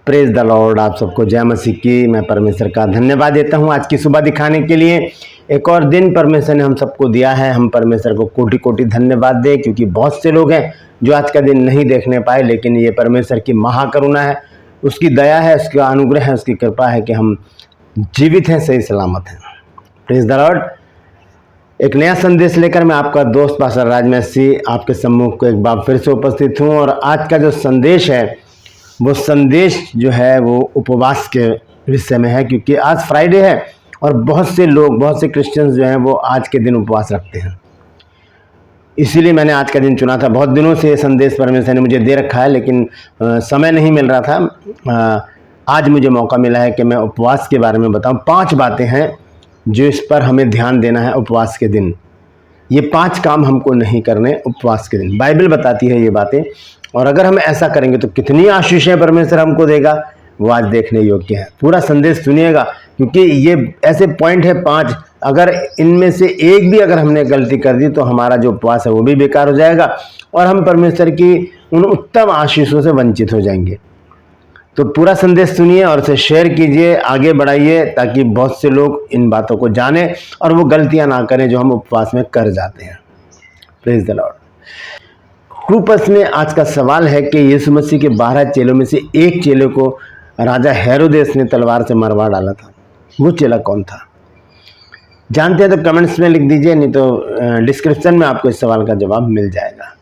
Praise the Lord. आप सबको जय मसीह की। मैं परमेश्वर का धन्यवाद देता हूं आज की सुबह दिखाने के लिए। एक और दिन परमेश्वर ने हम सबको दिया है। हम परमेश्वर को कोटि कोटि धन्यवाद दें, क्योंकि बहुत से लोग हैं जो आज का दिन नहीं देखने पाए, लेकिन ये परमेश्वर की महाकरुणा है, उसकी दया है, उसका अनुग्रह है, उसकी कृपा है कि हम जीवित हैं, सही सलामत हैं। Praise the Lord. एक नया संदेश लेकर मैं आपका दोस्त पास्टर राज मसीह आपके सम्मुख को एक बार फिर से उपस्थित हूँ। और आज का जो संदेश है वो संदेश जो है वो उपवास के विषय में है, क्योंकि आज फ्राइडे है और बहुत से लोग, बहुत से क्रिश्चियंस जो हैं वो आज के दिन उपवास रखते हैं। इसीलिए मैंने आज का दिन चुना था। बहुत दिनों से ये संदेश परमेश्वर ने मुझे दे रखा है, लेकिन समय नहीं मिल रहा था। आज मुझे मौका मिला है कि मैं उपवास के बारे में बताऊं। 5 बातें हैं जो इस पर हमें ध्यान देना है उपवास के दिन। ये 5 काम हमको नहीं करने उपवास के दिन। बाइबल बताती है ये बातें, और अगर हम ऐसा करेंगे तो कितनी आशीषें परमेश्वर हमको देगा, वो आज देखने योग्य है। पूरा संदेश सुनिएगा, क्योंकि ये ऐसे पॉइंट है 5। अगर इनमें से एक भी अगर हमने गलती कर दी तो हमारा जो उपवास है वो भी बेकार हो जाएगा और हम परमेश्वर की उन उत्तम आशीषों से वंचित हो जाएंगे। तो पूरा संदेश सुनिए और उसे शेयर कीजिए, आगे बढ़ाइए, ताकि बहुत से लोग इन बातों को जानें और वो गलतियां ना करें जो हम उपवास में कर जाते हैं। Praise the Lord. क्रूपस में आज का सवाल है कि यीशु मसीह के 12 चेलों में से एक चेले को राजा हेरोदेस ने तलवार से मरवा डाला था। वो चेला कौन था? जानते हैं तो कमेंट्स में लिख दीजिए, नहीं तो डिस्क्रिप्शन में आपको इस सवाल का जवाब मिल जाएगा।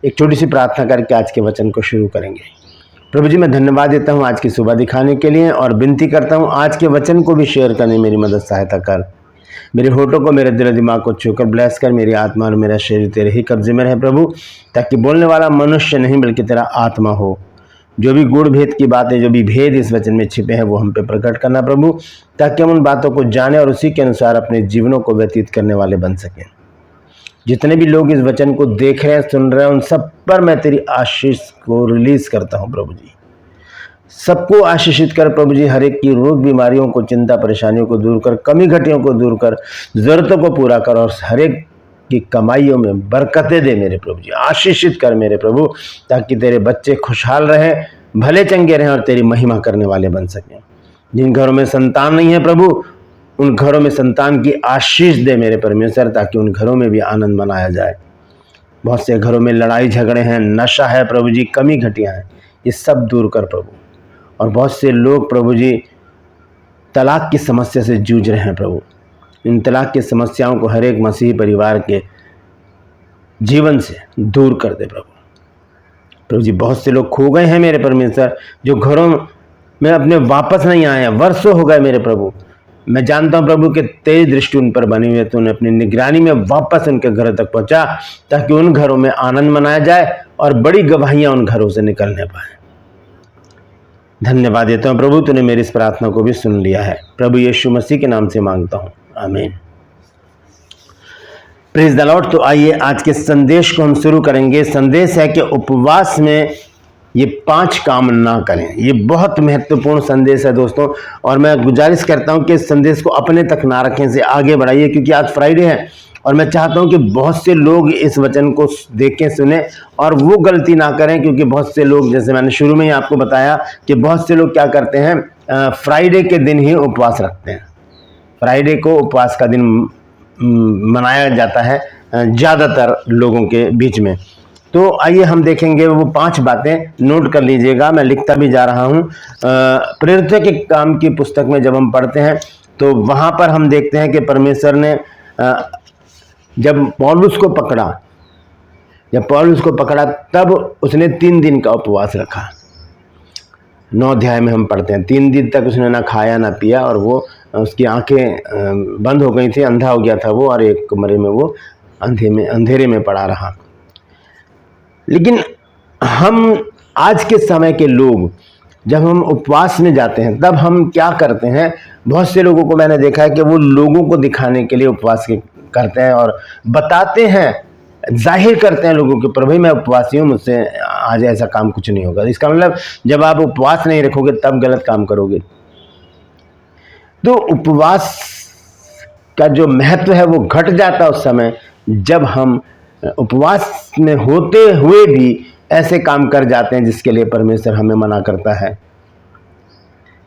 एक छोटी सी प्रार्थना करके आज के वचन को शुरू करेंगे। प्रभु जी, मैं धन्यवाद देता हूँ आज की सुबह दिखाने के लिए, और विनती करता हूँ आज के वचन को भी शेयर करने मेरी मदद सहायता कर। मेरे होठों को, मेरे दिल दिमाग को छूकर ब्लेस कर। मेरी आत्मा और मेरा शरीर तेरे ही कब्जे में रहे प्रभु, ताकि बोलने वाला मनुष्य नहीं बल्कि तेरा आत्मा हो। जो भी गुण भेद की बातें, जो भी भेद इस वचन में छिपे हैं, वो हम पे प्रकट करना प्रभु, ताकि हम उन बातों को जाने और उसी के अनुसार अपने जीवनों को व्यतीत करने वाले बन सकें। जितने भी लोग इस वचन को देख रहे हैं, सुन रहे हैं, उन सब पर मैं तेरी आशीष को रिलीज करता हूँ प्रभु जी। सबको आशीषित कर प्रभु जी। हर एक की रोग बीमारियों को, चिंता परेशानियों को दूर कर, कमी घटियों को दूर कर, जरूरतों को पूरा कर, और हर एक की कमाइयों में बरकतें दे मेरे प्रभु जी। आशीषित कर मेरे प्रभु, ताकि तेरे बच्चे खुशहाल रहें, भले चंगे रहें और तेरी महिमा करने वाले बन सकें। जिन घरों में संतान नहीं है प्रभु, उन घरों में संतान की आशीष दे मेरे परमेश्वर, ताकि उन घरों में भी आनंद मनाया जाए। बहुत से घरों में लड़ाई झगड़े हैं, नशा है प्रभु जी, कमी घटियाँ हैं, ये सब दूर कर प्रभु। और बहुत से लोग प्रभु जी तलाक की समस्या से जूझ रहे हैं प्रभु। इन तलाक की समस्याओं को हर एक मसीही परिवार के जीवन से दूर कर दे प्रभु। प्रभु जी, बहुत से लोग खो गए हैं मेरे परमेश्वर, जो घरों में अपने वापस नहीं आए हैं। वर्षों हो गए मेरे प्रभु। मैं जानता हूं प्रभु कि तेरी दृष्टि उन पर बनी हुई है। तो उन्हें अपनी निगरानी में वापस उनके घर तक पहुंचा, ताकि उन घरों में आनंद मनाया जाए और बड़ी गवाहियां उन घरों से निकलने पाए। धन्यवाद देता हूं प्रभु, तूने मेरी इस प्रार्थना को भी सुन लिया है। प्रभु यीशु मसीह के नाम से मांगता हूं, आमीन। Praise the Lord. तो आइए आज के संदेश को हम शुरू करेंगे। संदेश है कि उपवास में ये 5 काम ना करें। ये बहुत महत्वपूर्ण संदेश है दोस्तों, और मैं गुजारिश करता हूं कि इस संदेश को अपने तक ना रखें, से आगे बढ़ाइए, क्योंकि आज फ्राइडे है और मैं चाहता हूं कि बहुत से लोग इस वचन को देखें, सुने और वो गलती ना करें। क्योंकि बहुत से लोग, जैसे मैंने शुरू में ही आपको बताया कि बहुत से लोग क्या करते हैं, फ्राइडे के दिन ही उपवास रखते हैं। फ्राइडे को उपवास का दिन मनाया जाता है ज़्यादातर लोगों के बीच में। तो आइए हम देखेंगे वो 5 बातें, नोट कर लीजिएगा, मैं लिखता भी जा रहा हूँ। प्रेरितों के काम की पुस्तक में जब हम पढ़ते हैं तो वहाँ पर हम देखते हैं कि परमेश्वर ने जब पौलुस को पकड़ा तब उसने 3 दिन का उपवास रखा। 9 अध्याय में हम पढ़ते हैं 3 दिन तक उसने ना खाया ना पिया, और वो उसकी आंखें बंद हो गई थी, अंधा हो गया था वो, और एक कमरे में वो अंधेरे में पड़ा रहा। लेकिन हम आज के समय के लोग जब हम उपवास में जाते हैं तब हम क्या करते हैं? बहुत से लोगों को मैंने देखा है कि वो लोगों को दिखाने के लिए उपवास करते हैं और बताते हैं, जाहिर करते हैं लोगों के ऊपर, भाई मैं उपवासी हूँ, मुझसे आज ऐसा काम कुछ नहीं होगा। इसका मतलब जब आप उपवास नहीं रखोगे तब गलत काम करोगे। तो उपवास का जो महत्व है वो घट जाता है उस समय जब हम उपवास में होते हुए भी ऐसे काम कर जाते हैं जिसके लिए परमेश्वर हमें मना करता है।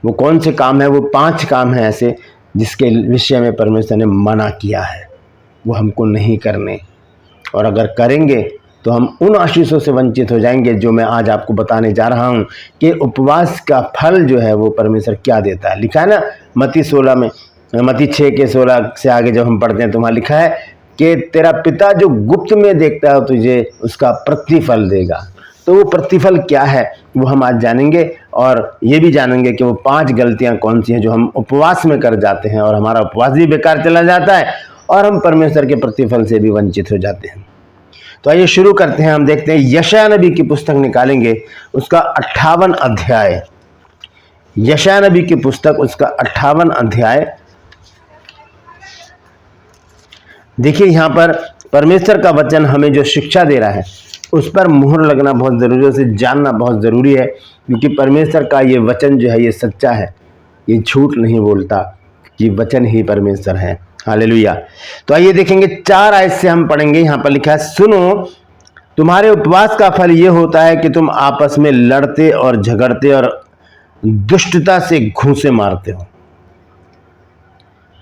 वो कौन से काम है? वो 5 काम हैं ऐसे जिसके विषय में परमेश्वर ने मना किया है, वो हमको नहीं करने, और अगर करेंगे तो हम उन आशीषों से वंचित हो जाएंगे जो मैं आज आपको बताने जा रहा हूं कि उपवास का फल जो है वो परमेश्वर क्या देता है। लिखा है ना मत्ती 16 में, मत्ती 6 के 16 से आगे जब हम पढ़ते हैं तो वहाँ लिखा है कि तेरा पिता जो गुप्त में देखता है तुझे उसका प्रतिफल देगा। तो वो प्रतिफल क्या है वो हम आज जानेंगे, और ये भी जानेंगे कि वो 5 गलतियां कौन सी हैं जो हम उपवास में कर जाते हैं और हमारा उपवास भी बेकार चला जाता है और हम परमेश्वर के प्रतिफल से भी वंचित हो जाते हैं। तो आइए शुरू करते हैं। हम देखते हैं यशायाह नबी की पुस्तक निकालेंगे, उसका 58 अध्याय, यशायाह नबी की पुस्तक उसका 58 अध्याय। देखिए यहाँ पर परमेश्वर का वचन हमें जो शिक्षा दे रहा है उस पर मुहर लगना बहुत ज़रूरी है, उसे जानना बहुत ज़रूरी है, क्योंकि परमेश्वर का ये वचन जो है ये सच्चा है, ये झूठ नहीं बोलता, कि वचन ही परमेश्वर है। हालेलुया। तो आइए देखेंगे 4 आयत से हम पढ़ेंगे। यहाँ पर लिखा है, सुनो तुम्हारे उपवास का फल ये होता है कि तुम आपस में लड़ते और झगड़ते और दुष्टता से घूंसे मारते हो।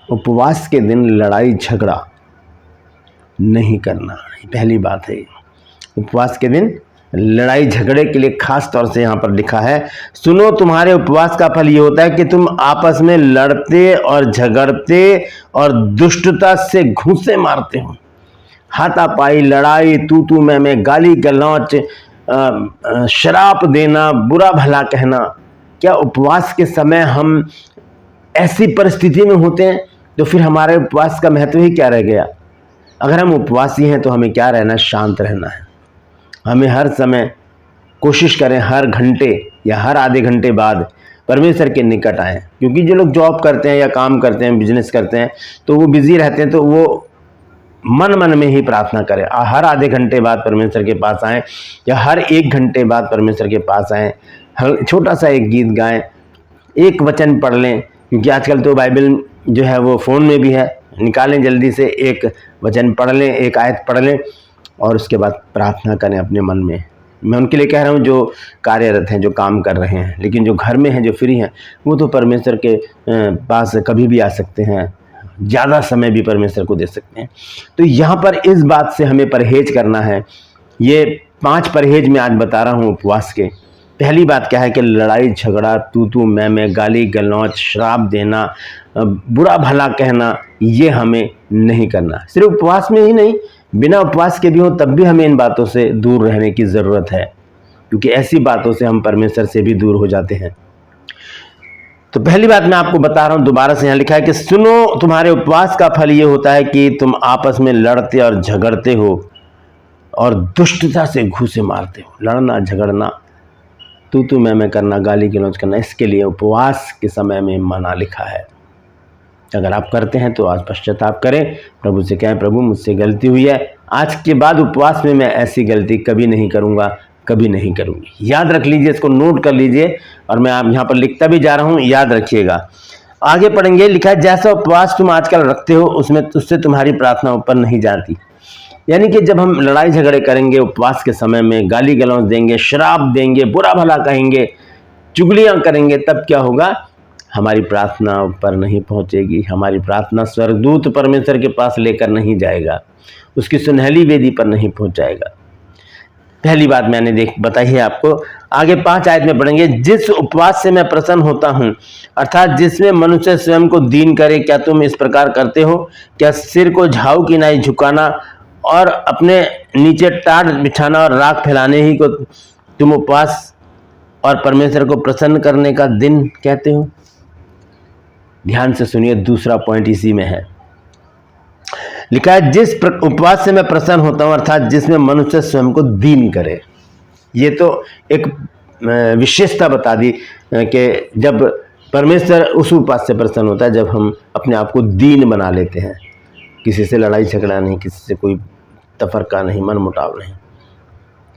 उपवास के दिन लड़ाई झगड़ा नहीं करना, पहली बात है। उपवास के दिन लड़ाई झगड़े के लिए खास तौर से यहाँ पर लिखा है, सुनो तुम्हारे उपवास का फल ये होता है कि तुम आपस में लड़ते और झगड़ते और दुष्टता से घूंसे मारते हो। हाथापाई, लड़ाई, तू मैं, गाली गलौच, शराब देना, बुरा भला कहना। क्या उपवास के समय हम ऐसी परिस्थिति में होते हैं? तो फिर हमारे उपवास का महत्व ही क्या रह गया? अगर हम उपवासी हैं तो हमें क्या रहना? शांत रहना है। हमें हर समय कोशिश करें, हर घंटे या हर आधे घंटे बाद परमेश्वर के निकट आएँ, क्योंकि जो लोग जॉब करते हैं या काम करते हैं, बिजनेस करते हैं, तो वो बिजी रहते हैं, तो वो मन में ही प्रार्थना करें। हर आधे घंटे बाद परमेश्वर के पास आएँ या हर 1 घंटे बाद परमेश्वर के पास आएँ। छोटा सा एक गीत गाएं, एक वचन पढ़ लें, क्योंकि आजकल तो बाइबल जो है वो फ़ोन में भी है, निकालें जल्दी से, एक वचन पढ़ लें, एक आयत पढ़ लें और उसके बाद प्रार्थना करें अपने मन में। मैं उनके लिए कह रहा हूँ जो कार्यरत हैं, जो काम कर रहे हैं, लेकिन जो घर में हैं, जो फ्री हैं, वो तो परमेश्वर के पास कभी भी आ सकते हैं, ज़्यादा समय भी परमेश्वर को दे सकते हैं। तो यहाँ पर इस बात से हमें परहेज करना है। ये 5 परहेज मैं आज बता रहा हूँ उपवास के। पहली बात क्या है कि लड़ाई झगड़ा, तू मैं, गाली गलौच, श्राप देना, बुरा भला कहना, ये हमें नहीं करना। सिर्फ उपवास में ही नहीं, बिना उपवास के भी हो तब भी हमें इन बातों से दूर रहने की ज़रूरत है, क्योंकि ऐसी बातों से हम परमेश्वर से भी दूर हो जाते हैं। तो पहली बात मैं आपको बता रहा हूं, दोबारा से यहाँ लिखा है कि सुनो तुम्हारे उपवास का फल ये होता है कि तुम आपस में लड़ते और झगड़ते हो और दुष्टता से घूंसे मारते हो। लड़ना झगड़ना, तू मैं करना, गाली गलौज करना, इसके लिए उपवास के समय में मना लिखा है। अगर आप करते हैं तो आज पश्चाताप करें, प्रभु से कहें, प्रभु मुझसे गलती हुई है, आज के बाद उपवास में मैं ऐसी गलती कभी नहीं करूँगा, कभी नहीं करूँगी। याद रख लीजिए, इसको नोट कर लीजिए, और मैं आप यहाँ पर लिखता भी जा रहा हूँ, याद रखिएगा। आगे पढ़ेंगे, लिखा है जैसा उपवास तुम आजकल रखते हो उससे तुम्हारी प्रार्थना ऊपर नहीं जाती। यानी कि जब हम लड़ाई झगड़े करेंगे उपवास के समय में, गाली गलौज देंगे, शराब देंगे, बुरा भला कहेंगे, चुगलियाँ करेंगे, तब क्या होगा? हमारी प्रार्थना ऊपर नहीं पहुँचेगी। हमारी प्रार्थना स्वर्गदूत परमेश्वर के पास लेकर नहीं जाएगा, उसकी सुनहली वेदी पर नहीं पहुँचाएगा। पहली बात मैंने बताई है आपको। आगे 5 आयत में पढ़ेंगे, जिस उपवास से मैं प्रसन्न होता हूँ, अर्थात जिसमें मनुष्य स्वयं को दीन करे, क्या तुम इस प्रकार करते हो? क्या सिर को झाऊ की नाई झुकाना और अपने नीचे टाट बिछाना और राख फैलाने ही को तुम उपवास और परमेश्वर को प्रसन्न करने का दिन कहते हो? ध्यान से सुनिए, दूसरा पॉइंट इसी में है। लिखा है जिस उपवास से मैं प्रसन्न होता हूं, अर्थात जिसमें मनुष्य स्वयं को दीन करे। ये तो एक विशेषता बता दी कि जब परमेश्वर उस उपवास से प्रसन्न होता है जब हम अपने आप को दीन बना लेते हैं, किसी से लड़ाई झगड़ा नहीं, किसी से कोई तफरका नहीं, मन मुटाव नहीं,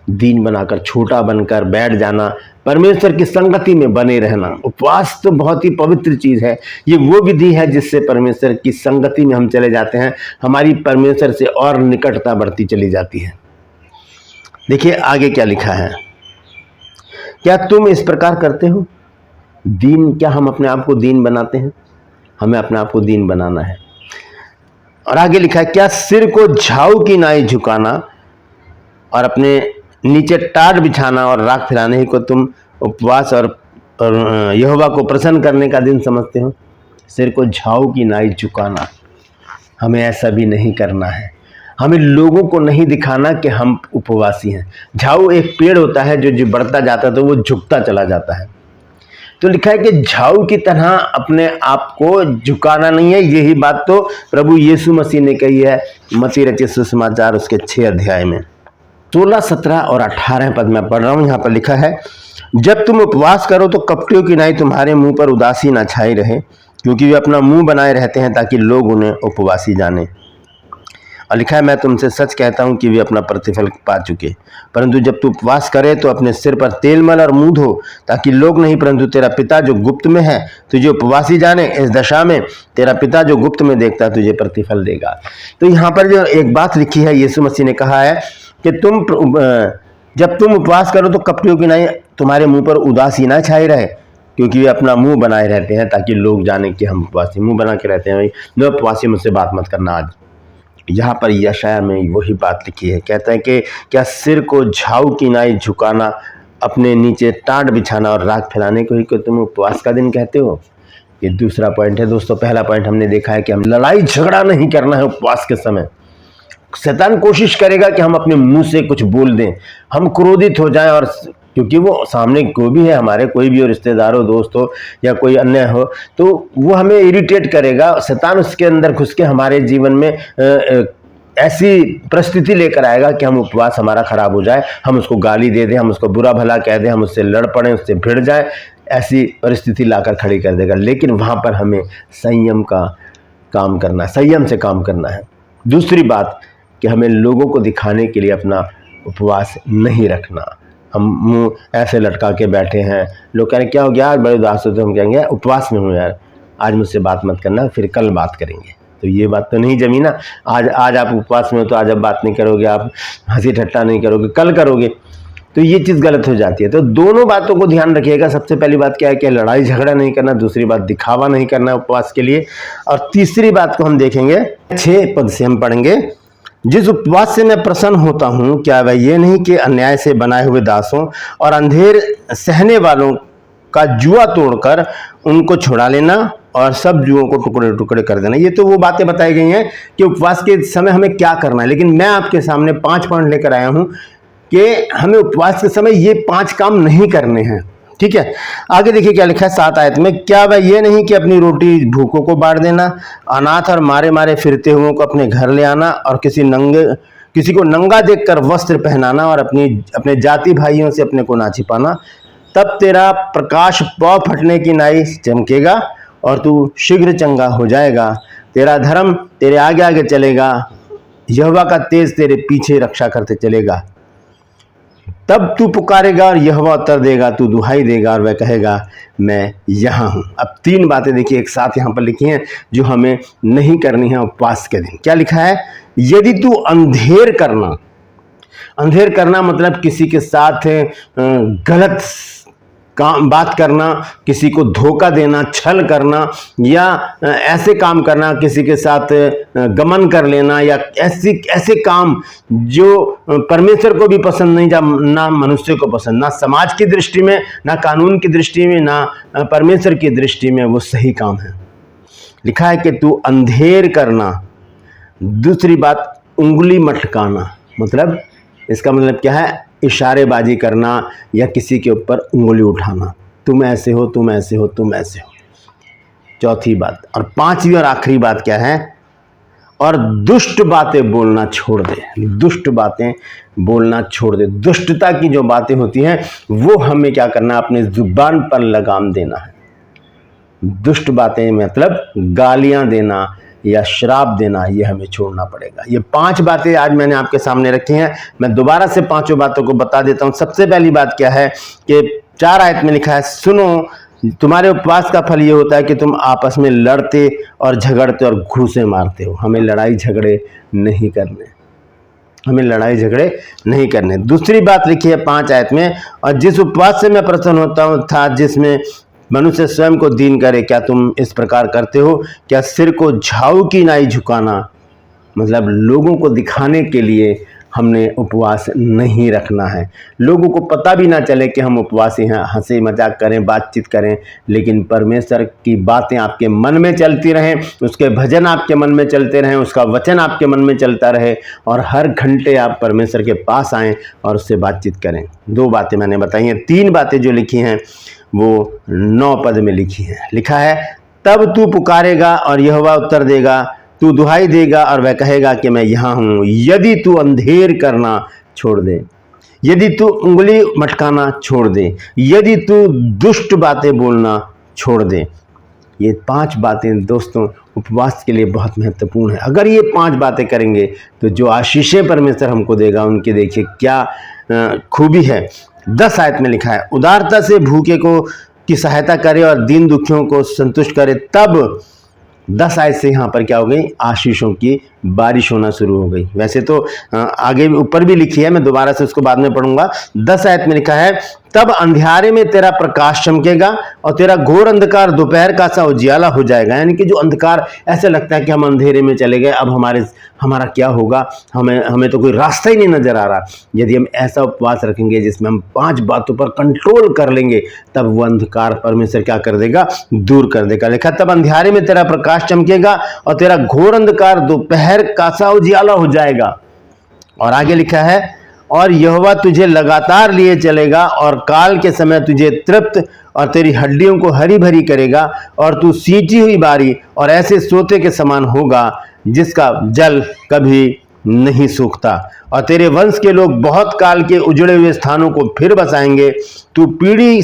दीन बनाकर, छोटा बनकर बैठ जाना, परमेश्वर की संगति में बने रहना। उपवास तो बहुत ही पवित्र चीज़ है। ये वो विधि है जिससे परमेश्वर की संगति में हम चले जाते हैं, हमारी परमेश्वर से और निकटता बढ़ती चली जाती है। देखिए आगे क्या लिखा है, क्या तुम इस प्रकार करते हो? दीन, क्या हम अपने आप को दीन बनाते हैं? हमें अपने आप को दीन बनाना है। और आगे लिखा है, क्या सिर को झाऊ की नाई झुकाना और अपने नीचे टाट बिछाना और राख फैलाने ही को तुम उपवास और यहोवा को प्रसन्न करने का दिन समझते हो? सिर को झाऊ की नाई झुकाना, हमें ऐसा भी नहीं करना है। हमें लोगों को नहीं दिखाना कि हम उपवासी हैं। झाऊ एक पेड़ होता है जो बढ़ता जाता है तो वो झुकता चला जाता है। तो लिखा है कि झाऊ की तरह अपने आप को झुकाना नहीं है। यही बात तो प्रभु यीशु मसीह ने कही है मत्ती रचित सुसमाचार उसके 6 अध्याय में 16, 17 और 18 पद में पढ़ रहा हूँ। यहाँ पर लिखा है, जब तुम उपवास करो तो कपटियों की नाई तुम्हारे मुंह पर उदासी न छाई रहे, क्योंकि वे अपना मुंह बनाए रहते हैं ताकि लोग उन्हें उपवासी जाने। और लिखा है, मैं तुमसे सच कहता हूं कि वे अपना प्रतिफल पा चुके। परंतु जब तू उपवास करे तो अपने सिर पर तेल मल और मुंह धो, ताकि लोग नहीं परंतु तेरा पिता जो गुप्त में है तुझे उपवासी जाने। इस दशा में तेरा पिता जो गुप्त में देखता तुझे प्रतिफल देगा। तो यहाँ पर जो एक बात लिखी है, यीशु मसीह ने कहा है कि जब तुम उपवास करो तो कपटियों की नाई तुम्हारे मुंह पर उदासी ना छाई रहे, क्योंकि वे अपना मुंह बनाए रहते हैं ताकि लोग जाने कि हम उपवासी। मुंह बना के रहते हैं, भाई नो उपवासी मुझसे बात मत करना। आज यहाँ पर यशाया में वही बात लिखी है, कहता है कि क्या सिर को झाऊ की नाई झुकाना, अपने नीचे टाट बिछाना और राख फैलाने को ही को तुम उपवास का दिन कहते हो? ये दूसरा पॉइंट है दोस्तों। पहला पॉइंट हमने देखा है कि हम लड़ाई झगड़ा नहीं करना है उपवास के समय। शैतान कोशिश करेगा कि हम अपने मुंह से कुछ बोल दें, हम क्रोधित हो जाएं, और क्योंकि वो सामने कोई भी है, हमारे कोई भी हो, रिश्तेदार हो, दोस्त हो या कोई अन्य हो, तो वो हमें इरिटेट करेगा। शैतान उसके अंदर घुस के हमारे जीवन में ऐसी परिस्थिति लेकर आएगा कि हम उपवास हमारा खराब हो जाए, हम उसको गाली दे दें, हम उसको बुरा भला कह दें, हम उससे लड़ पड़ें, उससे भिड़ जाए, ऐसी परिस्थिति लाकर खड़ी कर देगा। लेकिन वहाँ पर हमें संयम का काम करना, संयम से काम करना है। दूसरी बात कि हमें लोगों को दिखाने के लिए अपना उपवास नहीं रखना। हम मुंह ऐसे लटका के बैठे हैं, लोग कह रहे क्या हो गया आज बड़े उदास होते, हम कहेंगे उपवास में हूँ यार, आज मुझसे बात मत करना, फिर कल बात करेंगे। तो ये बात तो नहीं जमी ना। आज आप उपवास में हो तो आज आप बात नहीं करोगे, आप हंसी ठट्टा नहीं करोगे, कल करोगे, तो ये चीज़ गलत हो जाती है। तो दोनों बातों को ध्यान रखिएगा। सबसे पहली बात क्या है कि लड़ाई झगड़ा नहीं करना, दूसरी बात दिखावा नहीं करना उपवास के लिए, और तीसरी बात को हम देखेंगे 6 पद से हम पढ़ेंगे। जिस उपवास से मैं प्रसन्न होता हूँ, क्या वह ये नहीं कि अन्याय से बनाए हुए दासों और अंधेर सहने वालों का जुआ तोड़कर उनको छुड़ा लेना और सब जुओं को टुकड़े टुकड़े कर देना। ये तो वो बातें बताई गई हैं कि उपवास के समय हमें क्या करना है, लेकिन मैं आपके सामने 5 पॉइंट लेकर आया हूँ कि हमें उपवास के समय ये 5 काम नहीं करने हैं। ठीक है, आगे देखिए क्या लिखा है 7 आयत में, क्या वह ये नहीं कि अपनी रोटी भूखों को बांट देना, अनाथ और मारे मारे फिरते हुओं को अपने घर ले आना, और किसी को नंगा देखकर वस्त्र पहनाना, और अपने जाति भाइयों से अपने को ना छिपाना। तब तेरा प्रकाश पौ फटने की नाई चमकेगा और तू शीघ्र चंगा हो जाएगा। तेरा धर्म तेरे आगे आगे चलेगा, यहोवा का तेज तेरे पीछे रक्षा करते चलेगा। तब तू पुकारेगा और यहोवा उत्तर देगा, तू दुहाई देगा और वह कहेगा मैं यहाँ हूँ। अब 3 बातें देखिए एक साथ यहाँ पर लिखी हैं जो हमें नहीं करनी है उपवास के दिन। क्या लिखा है, यदि तू अंधेर करना मतलब किसी के साथ गलत बात करना, किसी को धोखा देना, छल करना, या ऐसे काम करना, किसी के साथ गमन कर लेना, या ऐसे काम जो परमेश्वर को भी पसंद नहीं, ना मनुष्य को पसंद, ना समाज की दृष्टि में, ना कानून की दृष्टि में, ना परमेश्वर की दृष्टि में वो सही काम है। लिखा है कि तू अंधेर करना। दूसरी बात, उंगली मटकाना, मतलब इसका मतलब क्या है, इशारेबाजी करना या किसी के ऊपर उंगली उठाना, तुम ऐसे हो, तुम ऐसे हो, तुम ऐसे हो। चौथी बात, और 5वीं और आखिरी बात क्या है, और दुष्ट बातें बोलना छोड़ दे। दुष्ट बातें बोलना छोड़ दे। दुष्टता की जो बातें होती हैं वो हमें क्या करना, अपने जुबान पर लगाम देना है। दुष्ट बातें मतलब गालियां देना या श्राप देना, ये हमें छोड़ना पड़ेगा। ये 5 बातें आज मैंने आपके सामने रखी हैं। मैं दोबारा से 5 बातों को बता देता हूं। सबसे पहली बात क्या है कि 4 आयत में लिखा है, सुनो तुम्हारे उपवास का फल ये होता है कि तुम आपस में लड़ते और झगड़ते और घूंसे मारते हो। हमें लड़ाई झगड़े नहीं करने, हमें लड़ाई झगड़े नहीं करने। दूसरी बात लिखी है 5 आयत में, और जिस उपवास से मैं प्रसन्न होता हूँ था जिसमें मनुष्य स्वयं को दीन करे, क्या तुम इस प्रकार करते हो? क्या सिर को झाऊ की नाई झुकाना, मतलब लोगों को दिखाने के लिए हमने उपवास नहीं रखना है। लोगों को पता भी ना चले कि हम उपवासी हैं, हंसी मजाक करें, बातचीत करें, लेकिन परमेश्वर की बातें आपके मन में चलती रहें, उसके भजन आपके मन में चलते रहें, उसका वचन आपके मन में चलता रहे और हर घंटे आप परमेश्वर के पास आएँ और उससे बातचीत करें। 2 बातें मैंने बताई हैं। 3 बातें जो लिखी हैं वो 9 पद में लिखी हैं। लिखा है, तब तू पुकारेगा और यहोवा उत्तर देगा, तू दुहाई देगा और वह कहेगा कि मैं यहाँ हूँ। यदि तू अंधेर करना छोड़ दे, यदि तू उंगली मटकाना छोड़ दे, यदि तू दुष्ट बातें बोलना छोड़ दे। ये 5 बातें दोस्तों उपवास के लिए बहुत महत्वपूर्ण है। अगर ये 5 बातें करेंगे तो जो आशीषें परमेश्वर हमको देगा उनकी देखिए क्या खूबी है। 10 आयत में लिखा है, उदारता से भूखे को की सहायता करे और दीन दुखियों को संतुष्ट करे। तब 10 आयत से यहाँ पर क्या हो गई, आशीषों की बारिश होना शुरू हो गई। वैसे तो आगे ऊपर भी लिखी है, मैं दोबारा से उसको बाद में पढ़ूंगा। 10 आयत में लिखा है, तब अंधियारे में तेरा प्रकाश चमकेगा और तेरा घोर अंधकार दोपहर का सा उजियाला हो जाएगा। यानी कि जो अंधकार ऐसे लगता है कि हम अंधेरे में चले गए, अब हमारा क्या होगा, हमें तो कोई रास्ता ही नहीं नजर आ रहा। यदि हम ऐसा उपवास रखेंगे जिसमें हम 5 बातों पर कंट्रोल कर लेंगे, तब वो अंधकार परमेश्वर क्या कर देगा, दूर कर देगा। लिखा, तब अंधियारे में तेरा प्रकाश चमकेगा और तेरा घोर अंधकार दोपहर का सा उजियाला हो जाएगा। और आगे लिखा है, और यहोवा तुझे लगातार लिए चलेगा और काल के समय तुझे तृप्त और तेरी हड्डियों को हरी भरी करेगा और तू सींची हुई बारी और ऐसे सोते के समान होगा जिसका जल कभी नहीं सूखता। और तेरे वंश के लोग बहुत काल के उजड़े हुए स्थानों को फिर बसाएंगे। तू पीढ़ी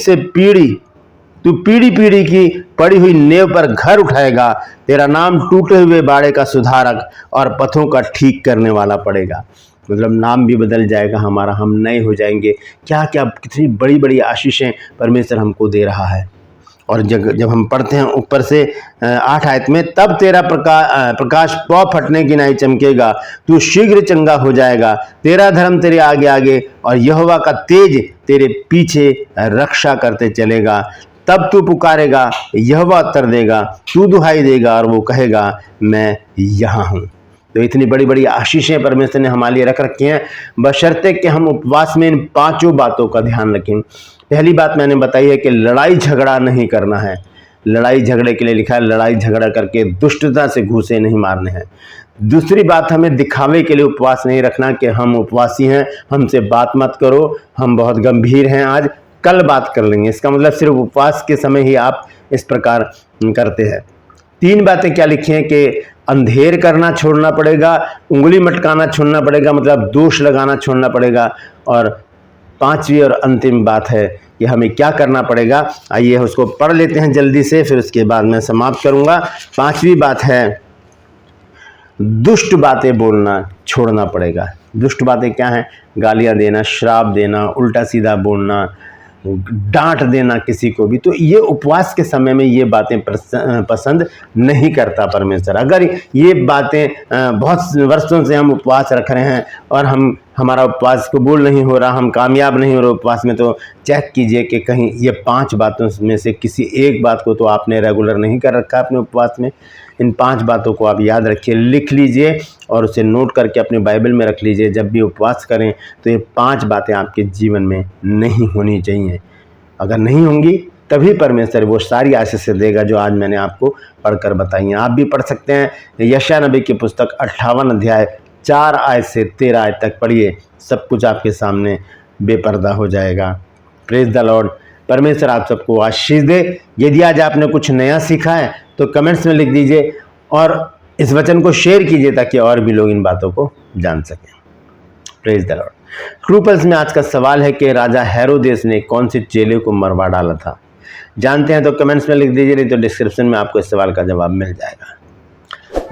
पीढ़ी की पड़ी हुई नेव पर घर उठाएगा। तेरा नाम टूटे हुए बाड़े का सुधारक और पथों का ठीक करने वाला पड़ेगा। मतलब नाम भी बदल जाएगा हमारा, हम नए हो जाएंगे। क्या क्या कितनी बड़ी बड़ी आशीषें परमेश्वर हमको दे रहा है। और जब हम पढ़ते हैं ऊपर से 8 आयत में, तब तेरा प्रकाश पौ फटने की नाई चमकेगा, तू शीघ्र चंगा हो जाएगा। तेरा धर्म तेरे आगे आगे और यहोवा का तेज तेरे पीछे रक्षा करते चलेगा। तब तू पुकारेगा, यहोवा उत्तर देगा, तू दुहाई देगा और वो कहेगा मैं यहाँ हूँ। तो इतनी बड़ी बड़ी आशीषें परमेश्वर ने हमारे लिए रख रखी हैं, बशर्ते कि हम उपवास में इन 5 बातों का ध्यान रखें। पहली बात मैंने बताई है कि लड़ाई झगड़ा नहीं करना है। लड़ाई झगड़े के लिए लिखा है, लड़ाई झगड़ा करके दुष्टता से घूसे नहीं मारने हैं। दूसरी बात, हमें दिखावे के लिए उपवास नहीं रखना कि हम उपवासी हैं, हमसे बात मत करो, हम बहुत गंभीर हैं, आज कल बात कर लेंगे। इसका मतलब सिर्फ उपवास के समय ही आप इस प्रकार करते हैं। 3 बातें क्या लिखी हैं कि अंधेर करना छोड़ना पड़ेगा, उंगली मटकाना छोड़ना पड़ेगा, मतलब दोष लगाना छोड़ना पड़ेगा। और 5वीं और अंतिम बात है कि हमें क्या करना पड़ेगा। आइए उसको पढ़ लेते हैं जल्दी से, फिर उसके बाद मैं समाप्त करूंगा। 5वीं बात है, दुष्ट बातें बोलना छोड़ना पड़ेगा। दुष्ट बातें क्या हैं? गालियां देना, श्राप देना, उल्टा सीधा बोलना, डांट देना किसी को भी। तो ये उपवास के समय में ये बातें पसंद नहीं करता परमेश्वर। अगर ये बातें बहुत वर्षों से हम उपवास रख रहे हैं और हमारा उपवास कबूल नहीं हो रहा, हम कामयाब नहीं हो रहे उपवास में, तो चेक कीजिए कि कहीं ये 5 बातों में से किसी एक बात को तो आपने रेगुलर नहीं कर रखा अपने उपवास में। इन 5 बातों को आप याद रखिए, लिख लीजिए और उसे नोट करके अपने बाइबल में रख लीजिए। जब भी उपवास करें तो ये 5 बातें आपके जीवन में नहीं होनी चाहिए। अगर नहीं होंगी तभी परमेश्वर वो सारी आशीषें देगा जो आज मैंने आपको पढ़कर बताई हैं। आप भी पढ़ सकते हैं, यशायाह नबी की पुस्तक 58 अध्याय 4 आयत से 13 आयत तक पढ़िए, सब कुछ आपके सामने बेपर्दा हो जाएगा। Praise the Lord. परमेश्वर आप सबको आशीष दे। यदि आज आपने कुछ नया सीखा है तो कमेंट्स में लिख दीजिए और इस वचन को शेयर कीजिए ताकि और भी लोग इन बातों को जान सकें। Praise the Lord. True pulse में आज का सवाल है कि राजा हेरोदेस ने कौन से चेले को मरवा डाला था? जानते हैं तो कमेंट्स में लिख दीजिए, नहीं तो डिस्क्रिप्शन में आपको इस सवाल का जवाब मिल जाएगा।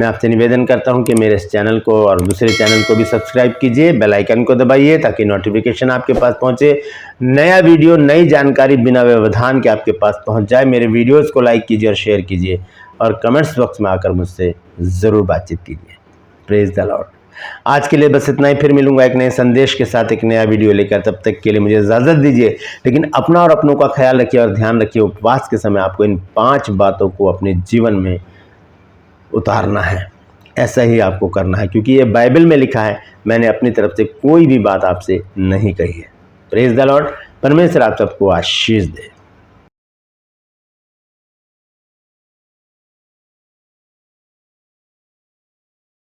मैं आपसे निवेदन करता हूं कि मेरे इस चैनल को और दूसरे चैनल को भी सब्सक्राइब कीजिए, बेल आइकन को दबाइए ताकि नोटिफिकेशन आपके पास पहुंचे, नया वीडियो नई जानकारी बिना व्यवधान के आपके पास पहुंच जाए। मेरे वीडियोस को लाइक कीजिए और शेयर कीजिए और कमेंट्स बॉक्स में आकर मुझसे ज़रूर बातचीत कीजिए। Praise the Lord. आज के लिए बस इतना ही, फिर मिलूंगा एक नए संदेश के साथ, एक नया वीडियो लेकर। तब तक के लिए मुझे इजाज़त दीजिए, लेकिन अपना और अपनों का ख्याल रखिए और ध्यान रखिए। उपवास के समय आपको इन 5 बातों को अपने जीवन में उतारना है, ऐसा ही आपको करना है, क्योंकि ये बाइबल में लिखा है। मैंने अपनी तरफ से कोई भी बात आपसे नहीं कही है। Praise the Lord. परमेश्वर आप सबको आशीष दे।